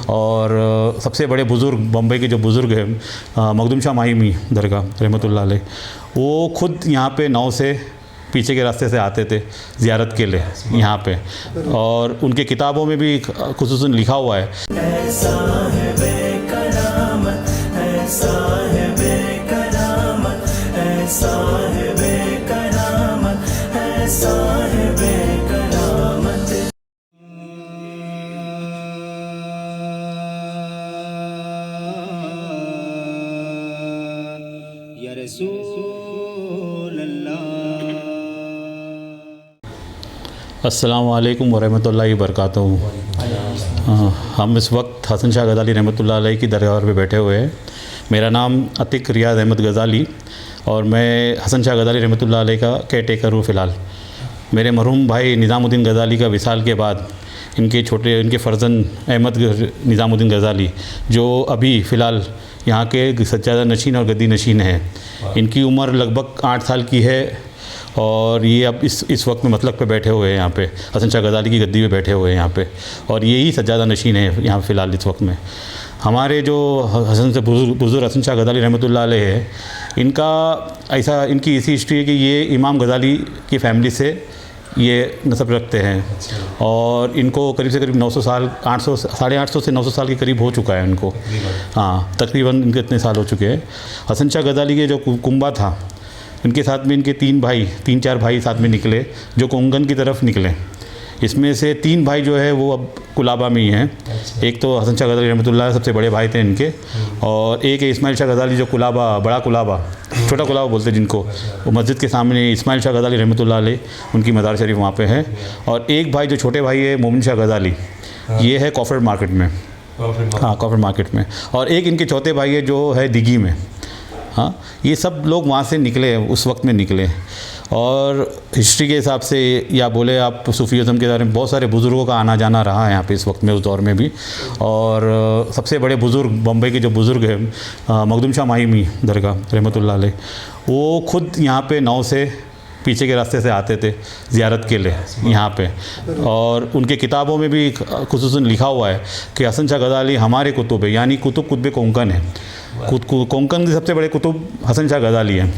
और सबसे बड़े बुज़ुर्ग बम्बई के जो बुज़ुर्ग हैं मखदूम शाह माहिमी दरगाह रहमतुल्लाह अलैह, वो खुद यहाँ पे नाव से पीछे के रास्ते से आते थे ज़ियारत के लिए यहाँ पे। और उनके किताबों में भी खुसूसन लिखा हुआ है या रसूल अल्लाह। अस्सलामु अलैकुम वरहमतुल्लाहि वबरकातुहू। हम इस वक्त हसन शाह गज़ाली रहमतुल्लाह अलैह की दरगाह पे बैठे हुए हैं। मेरा नाम अतिक रियाज़ अहमद गज़ाली और मैं हसन शाह गज़ाली रहमतुल्लाह अलैह का केयर टेकर हूँ फ़िलहाल। मेरे मरहूम भाई निज़ामुद्दीन गज़ाली का विसाल के बाद इनके फ़र्जंद अहमद निज़ामुद्दीन गज़ाली जो अभी फ़िलहाल यहाँ के सज्जादा नशीन और गद्दी नशीन हैं, इनकी उम्र लगभग 8 साल की है और ये अब इस वक्त में मतलक पे बैठे हुए हैं यहाँ पे, हसन शाह गज़ाली की गद्दी पे बैठे हुए हैं यहाँ पे, और यही सज्जादा नशीन है यहाँ फ़िलहाल इस वक्त में। हमारे जो हसन से बुज़ुर्ग हसन शाह गज़ाली रहमतुल्लाह अलैह है, इनकी ऐसी हिस्ट्री है कि ये इमाम गज़ाली की फ़ैमिली से ये नस्ब रखते हैं और इनको करीब से करीब 900 साल 800 से 900 साल के करीब हो चुका है इनको। हाँ, तकरीबन इनके इतने साल हो चुके हैं। हसन शाह गज़ाली के जो कुंबा था, इनके साथ में इनके 3-4 भाई साथ में निकले जो कोंकण की तरफ निकले। इसमें से 3 भाई जो है वो अब कुलाबा में ही हैं। एक तो हसन शाह गज़ाली रहमतुल्लाह सबसे बड़े भाई थे इनके, और एक है इस्माइल शाह गज़ाली जो कुलाबा, बड़ा कुलाबा, छोटा कुलाबा बोलते हैं जिनको, वो मस्जिद के सामने इस्माइल शाह गज़ाली रहमतुल्लाह अलैह, उनकी मज़ार शरीफ वहाँ पे है। और एक भाई जो छोटे भाई है मोमिन शाह गज़ाली, ये है कॉफर मार्केट में। हाँ, कॉफर मार्केट में। और एक इनके चौथे भाई है जो है दिघी में। हाँ, ये सब लोग वहाँ से निकले, उस वक्त में निकले। और हिस्ट्री के हिसाब से या बोले आप सूफीज़्म के बारे में बहुत सारे बुज़ुर्गों का आना जाना रहा है यहाँ पे इस वक्त में, उस दौर में भी। और सबसे बड़े बुज़ुर्ग बम्बई के जो बुज़ुर्ग हैं मखदूम शाह माहिमी दरगाह रहमतुल्लाह अलैह, वो खुद यहाँ पे नाव से पीछे के रास्ते से आते थे ज़ियारत के लिए यहाँ पे। और उनके किताबों में भी खुसूसन लिखा हुआ है कि हसन शाह गज़ाली हमारे कुतुब है, यानी कुतुब कोंकण है। कोंकण के सबसे बड़े कुतुब हसन शाह गज़ाली हैं।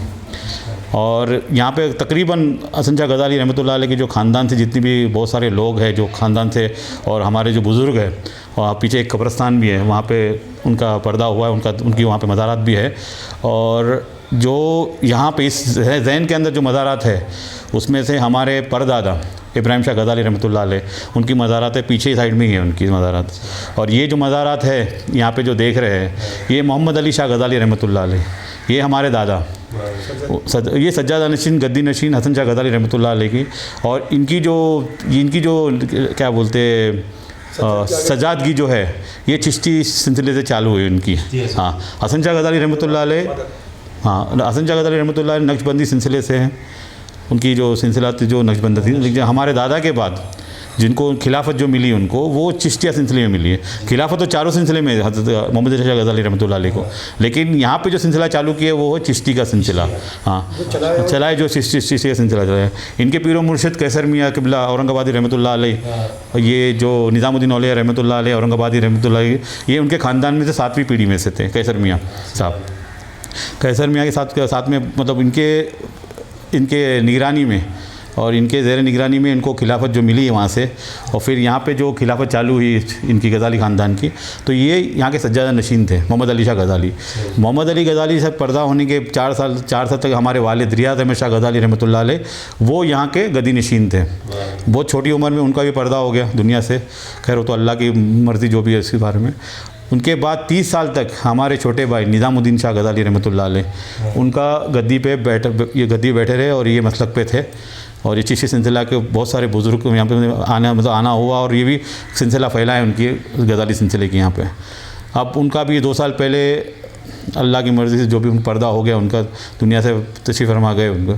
और यहाँ पे तकरीबन हसन शाह गज़ाली रहमतुल्लाह अलैह के जो ख़ानदान से जितनी भी बहुत सारे लोग हैं जो ख़ानदान से, और हमारे जो बुज़ुर्ग हैं, और पीछे एक कब्रस्तान भी है, वहाँ पे उनका पर्दा हुआ है, उनकी वहाँ पे मज़ारात भी है। और जो यहाँ पे इस ज़हन के अंदर जो मज़ारात है, उसमें से हमारे परदादा इब्राहिम शाह गज़ाली रहमतुल्लाह अलैह, उनकी मज़ारात है पीछे साइड में ही है उनकी मज़ारात। और ये जो मज़ारात है यहाँ पे जो देख रहे हैं, ये मोहम्मद अली शाह गज़ाली रहमतुल्लाह अलैह, ये हमारे दादा, ये सज्जादा नशीन गद्दी नशीन हसन शाह गज़ाली रहमतुल्लाह अलैह की। और इनकी जो क्या बोलते सजादगी जो है, ये चिश्ती सिलसिले से चालू हुई उनकी। हाँ, हसन शाह गज़ाली रहमतुल्लाह अलैह, हाँ, हसन शाह गज़ाली रहमतुल्लाह अलैह नक्शबंदी सिलसिले से हैं। उनकी जो सिलसिला जो नक्शबंदी थी, लेकिन हमारे दादा के बाद जिनको खिलाफत जो मिली उनको, वो चिश्तिया सिलसिले में मिली है। खिलाफत तो चारों सिलसिले में हज़रत मोहम्मद अली शाह गज़ाली रहमतुल्लाह अलैह को, लेकिन यहाँ पे जो सिलसिला चालू किया वो है चिश्ती का सिलसिला। हाँ, चला है जो चिश्ती का सिलसिला चला है। इनके पीरो मुर्शिद कैसर मियाँ क़िबला औरंगाबादी रहमतुल्लाह अलैह, ये जो निज़ामुद्दीन औलिया रहमतुल्लाह अलैह औरंगाबादी रहमतुल्लाह अलैह, ये उनके ख़ानदान में से 7वीं पीढ़ी में से थे कैसर मियाँ साहब। कैसर मियाँ के साथ में मतलब इनके निगरानी में और इनके ज़ेर निगरानी में इनको खिलाफत जो मिली है वहाँ से, और फिर यहाँ पे जो खिलाफत चालू हुई इनकी गज़ाली ख़ानदान की, तो ये यहाँ के सज्जादा नशीन थे मोहम्मद अली शाह गज़ाली। मोहम्मद अली गज़ाली से पर्दा होने के 4 साल तक हमारे वालिद रियाज़ अहमद शाह गज़ाली रहमतुल्लाह अलैह, वो यहाँ के गद्दी नशीन थे। बहुत छोटी उम्र में उनका भी पर्दा हो गया दुनिया से, खैर वो तो अल्लाह की मर्ज़ी जो भी है इसके बारे में। उनके बाद 30 साल तक हमारे छोटे भाई निज़ामुद्दीन शाह गज़ाली रहमतुल्लाह अलैह, उनका गद्दी पे बैठे रहे और ये मसलक पे थे। और ये चिश्ती सिलसिला के बहुत सारे बुज़ुर्ग यहाँ पे आना हुआ, और ये भी सिलसिला फैला है उनकी गज़ाली सिलसिले की यहाँ पे। अब उनका भी 2 साल पहले अल्लाह की मर्ज़ी से जो भी उनका पर्दा हो गया, उनका दुनिया से तशरीफ़ फरमा गए उनको।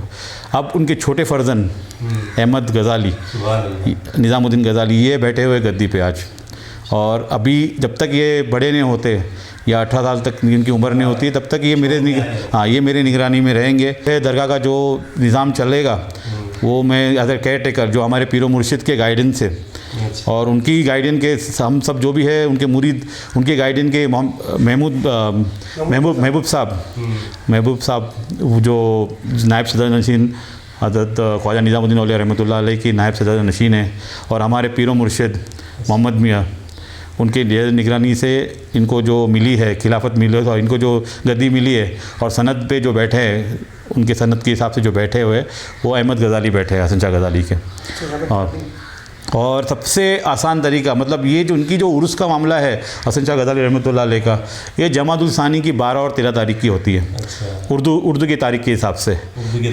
अब उनके छोटे फ़र्जंद अहमद गज़ाली निज़ामुद्दीन गज़ाली, ये बैठे हुए गद्दी पे आज। और अभी जब तक ये बड़े नहीं होते या 18 साल तक इनकी उम्र नहीं होती, तब तक ये मेरे निगरानी में रहेंगे। दरगाह का जो निज़ाम चलेगा वो मैं एज ए केयर टेकर, जो हमारे पीरो मुर्शिद के गाइडेंस से और उनकी गाइडेंस के हम सब जो भी है उनके मुरीद, उनके गाइडेंस के महबूब साहब जो नायब सदर नशीन हज़रत ख्वाजा निज़ामुद्दीन औलिया रहमतुल्लाह अलैह की नायब सदर नशीन है, और हमारे पीरो मुर्शिद मोहम्मद मियाँ, उनके निगरानी से इनको जो मिली है खिलाफत मिली है, और इनको जो गद्दी मिली है और सनद पे जो बैठे हैं, उनके सनद के हिसाब से जो बैठे हुए वो अहमद गज़ाली बैठे हैं, हसन शाह गज़ाली के। और सबसे आसान तरीका, मतलब ये जो उनकी जो उर्स का मामला है हसन शाह गज़ाली रहमतुल्लाह अलैह का, ये जमादुल सानी की 12 और 13 तारीख की होती है। उर्दू की तारीख के हिसाब से,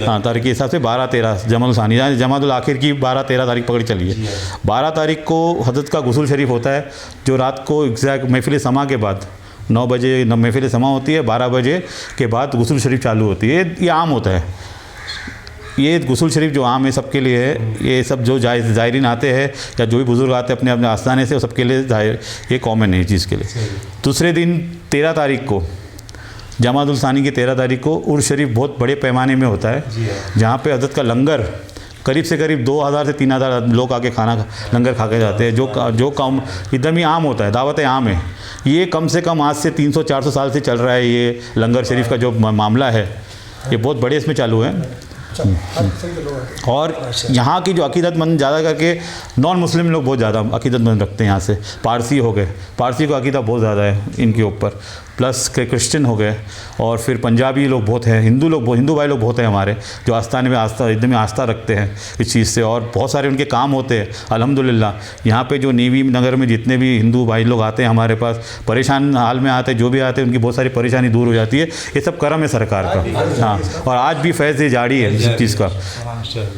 हाँ तारीख के हिसाब से 12-13 जमादुल सानी, यानी जमादुल आखिर की 12-13 तारीख पकड़ी चलिए। 12 तारीख को हज़रत का गुस्ल शरीफ होता है, जो रात को एग्जैक्ट महफिल समा के बाद 9 बजे महफिल समा होती है, 12 बजे के बाद गुस्ल शरीफ चालू होती है। ये आम होता है, ये गुस्ल शरीफ जो आम है सबके लिए है। ये सब जो ज़ायरीन आते हैं या जो भी बुज़ुर्ग आते हैं अपने अपने आस्थाने से, वो सबके लिए ये कॉमन है इस चीज़ के लिए। दूसरे दिन 13 तारीख को, जमादुल सानी की 13 तारीख को उर्स शरीफ बहुत बड़े पैमाने में होता है, जहाँ पे हज़रत का लंगर करीब से करीब 2000 से 3000 लोग आके लंगर खा के जाते हैं। जो काम एकदम ही आम होता है, दावत आम है। ये कम से कम आज से 300-400 साल से चल रहा है। ये लंगर शरीफ का जो मामला है, ये बहुत बड़े इसमें चालू है। और यहाँ की जो अकीदतमंद ज़्यादा करके नॉन मुस्लिम लोग बहुत ज़्यादा अकीदतमंद रखते हैं। यहाँ से पारसी हो गए, पारसी को अकीदा बहुत ज़्यादा है इनके ऊपर, प्लस क्रिश्चियन हो गए, और फिर पंजाबी लोग बहुत हैं, हिंदू भाई लोग बहुत हैं हमारे, जो आस्थाने में एकदम ही आस्था रखते हैं इस चीज़ से, और बहुत सारे उनके काम होते हैं अल्हम्दुलिल्लाह। यहाँ पे जो नेवी नगर में जितने भी हिंदू भाई लोग आते हैं हमारे पास, परेशान हाल में आते हैं, जो भी आते हैं उनकी बहुत सारी परेशानी दूर हो जाती है। ये सब करम है सरकार का। हाँ, और आज भी फैज़ जारी है इस चीज़ का।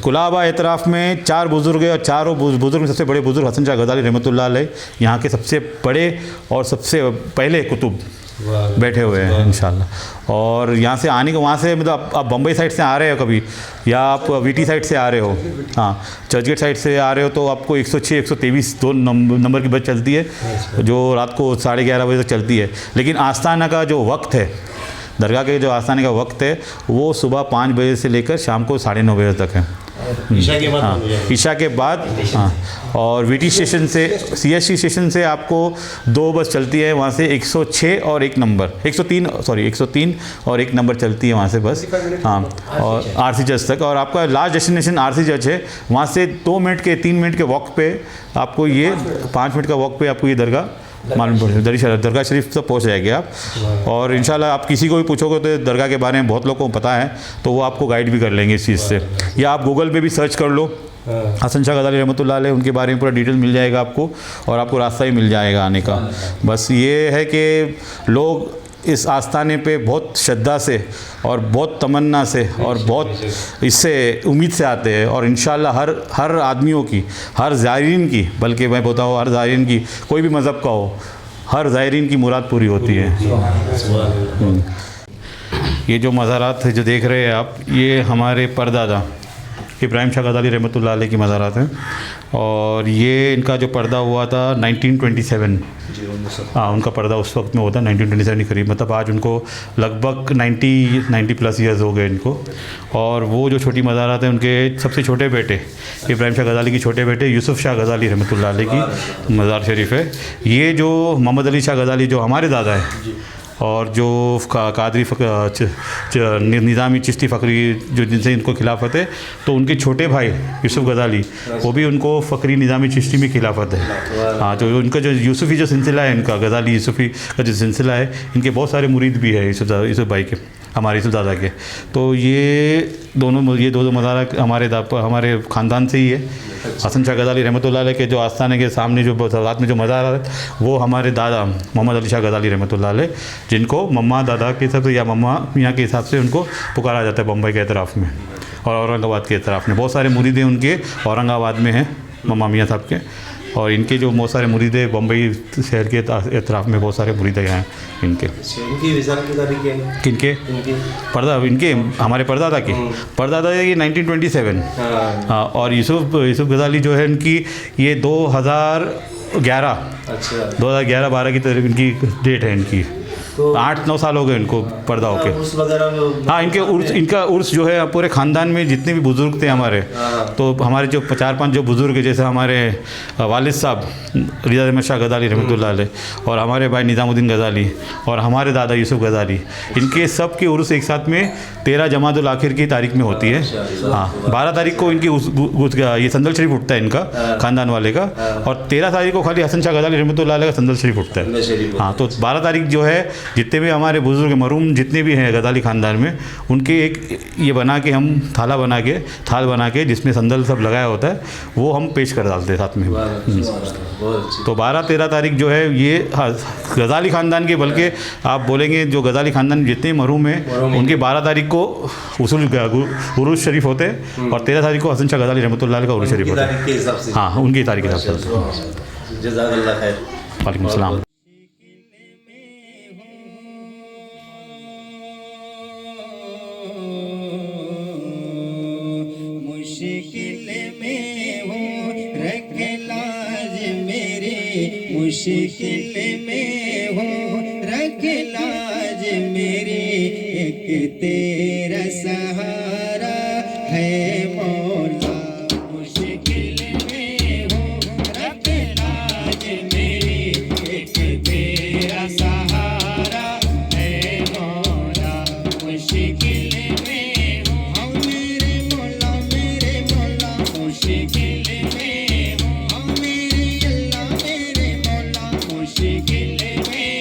कुलाबा एतराफ़ में 4 बुज़ुर्ग है, और चारों बुज़ुर्ग में सबसे बड़े बुज़ुर्ग हसन शाह गज़ाली रहमतुल्लाह अलैह यहाँ के सबसे बड़े और सबसे पहले कुतुब बैठे हुए हैं इंशाल्लाह। और यहाँ से आने को, वहाँ से मतलब आप बम्बई साइड से आ रहे हो कभी, या आप वीटी साइड से आ रहे हो, हाँ चर्चगेट साइड से आ रहे हो, तो आपको 106, 123 2 नंबर की बस चलती है, जो रात को 11:30 बजे तक चलती है। लेकिन आस्थाना का जो वक्त है, दरगाह के जो आस्थाने का वक्त है, वो सुबह 5 बजे से लेकर शाम को 9:30 बजे तक है। ईशा के बाद, हाँ ईशा के बाद, हाँ। और वीटी स्टेशन से, CST स्टेशन से आपको 2 बस चलती है, वहाँ से 106 और 1 नंबर 103 और 1 नंबर चलती है वहाँ से बस, हाँ। और RC चर्च तक, और आपका लास्ट डेस्टिनेशन RC चर्च है। वहाँ से 2 मिनट के 3 मिनट के वॉक पे आपको ये 5 मिनट का वॉक पे आपको ये दरगाह मालूम पड़े, दरगाह शरीफ तक पहुँच जाएंगे आप। और इंशाल्लाह आप किसी को भी पूछोगे तो दरगाह के बारे में बहुत लोगों को पता है, तो वो आपको गाइड भी कर लेंगे इस चीज़ से। या आप गूगल पे भी सर्च कर लो, हसन शाह गज़ाली रहमतुल्लाह अलैह, उनके बारे में पूरा डिटेल मिल जाएगा आपको, और आपको रास्ता ही मिल जाएगा आने का। बस ये है कि लोग इस आस्थाने पे बहुत श्रद्धा से और बहुत तमन्ना से और बहुत इससे उम्मीद से आते हैं, और इंशाल्लाह हर आदमियों की, हर ज़ायरीन की, बल्कि मैं बोलता हूँ हर ज़ायरीन की, कोई भी मज़हब का हो, हर ज़ायरीन की मुराद पूरी होती है। ये जो मज़ारात जो देख रहे हैं आप, ये हमारे परदादा इब्राहिम शाह गज़ाली रहमतुल्लाह अलैह की मज़ारात हैं, और ये इनका जो पर्दा हुआ था 1927, हाँ उनका पर्दा उस वक्त में होता 1927 के करीब, मतलब आज उनको लगभग 90 प्लस ईयर्स हो गए इनको। और वो जो छोटी मज़ारात हैं, उनके सबसे छोटे बेटे इब्राहिम शाह गज़ाली के छोटे बेटे यूसुफ शाह गज़ाली रहमतुल्लाह अलैह की मज़ार शरीफ है। ये जो मोहम्मद अली शाह गज़ाली जो हमारे दादा है, और जो कादरी निज़ामी चिश्ती फ़करी जो जिनसे इनको खिलाफत है, तो उनके छोटे भाई यूसुफ गज़ाली, वो भी उनको फ़करी निज़ामी चिश्ती में खिलाफत है। हाँ, तो उनका जो यूसुफ़ी जो सिलसिला है, इनका गज़ाली यूसुफ़ी का जो सिलसिला है, इनके बहुत सारे मुरीद भी है यूसुफ भाई के, हमारे यूसुफ दादा के। तो ये दो मज़ारा हमारे ख़ानदान से ही है। हसन शाह गज़ाली रहमतुल्लाह अलैह के जो आस्थाने के सामने जो रात में जो मज़ार है, वो हमारे दादा मोहम्मद अली शाह गज़ाली रहमतुल्लाह अलैह, जिनको मम्मा दादा के हिसाब से या मम्मा मियाँ के हिसाब से उनको पुकारा जाता है बम्बई के एतराफ़ में और औरंगाबाद के एतराफ़ में। बहुत सारे मुरीद उनके औरंगाबाद में हैं मम्मा मियाँ साहब के, और इनके जो बहुत सारे मुरीद बम्बई शहर के एतराफ़ में बहुत सारे मुरीद हैं इनके। किनके परदा, इनके हमारे परदादा के परदादा ये 1927, हाँ। और यूसुफ गज़ाली जो है इनकी ये 2011 2011-12 की तरफ इनकी डेट है इनकी, तो 8-9 साल हो गए इनको पर्दा होके। उर्स वगैरह में हाँ, इनका उर्स जो है पूरे ख़ानदान में जितने भी बुज़ुर्ग थे हमारे, तो हमारे जो 4-5 जो बुज़ुर्ग हैं, जैसे हमारे वालिद साहब रियाज अहमद शाह गज़ाली रहमतुल्लाह अलैह, और हमारे भाई निज़ामुद्दीन गज़ाली, और हमारे दादा यूसुफ गज़ाली, इनके सब के उर्स एक साथ में 13 जमादुल आखिर की तारीख में होती है। हाँ, 12 तारीख को इनकी ये संदल शरीफ उठता है इनका ख़ानदान वाले का, और 13 तारीख को खाली हसन शाह गज़ाली रहमतुल्लाह अलैह का संदल शरीफ उठता है। हाँ, तो 12 तारीख जो है जितने भी हमारे बुज़ुर्ग मरूम जितने भी हैं गज़ाली ख़ानदान में, उनके एक ये बना के हम थाल बना के जिसमें संदल सब लगाया होता है, वो हम पेश कर डालते हैं साथ में। तो 12-13 तारीख जो है ये गज़ाली ख़ानदान के, बल्कि आप बोलेंगे जो गज़ाली ख़ानदान में जितने मरूम हैं उनके 12 तारीख को उरूस शरीफ होते हैं, और 13 तारीख को हसन शाह गज़ाली रहमतुल्लाह अलैह का उरूस शरीफ होता है। हाँ, उनकी तारीख के हिसाब से। जज़ाकल्लाह खैर। वालेकुम सलाम। मुश्किल में हो रख लाज मेरे, मुश्किल में हो रख लाज मेरे, एक तेरा सहारा है मौला। मुश्किल में हो रख लाज मेरे, एक तेरा सहारा है मौला। मुश्किल में हो मेरे मौला, मेरे मौला, मुश्किल में हो मेरे अल्लाह, मेरे मौला, मुश्किल में